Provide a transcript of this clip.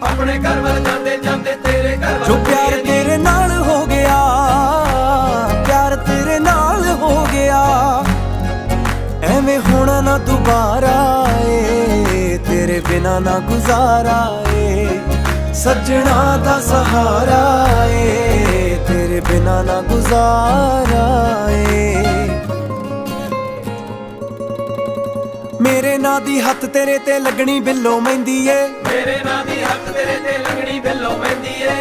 अपने घर वाल जाते जाते तेरे घर जो प्यार तेरे नाल हो गया, प्यार तेरे नाल हो गया, एवें होना ना दोबारा ए, तेरे बिना ना गुजारा ए, सजना दा सहारा ए, तेरे बिना ना गुजारा ए। मेरे नां दी हत्थ तेरे ते लगनी बिल्लो मेहंदी ए, मेरे नां दी हक तेरे ते लगनी बिल्लो मेहंदी ए,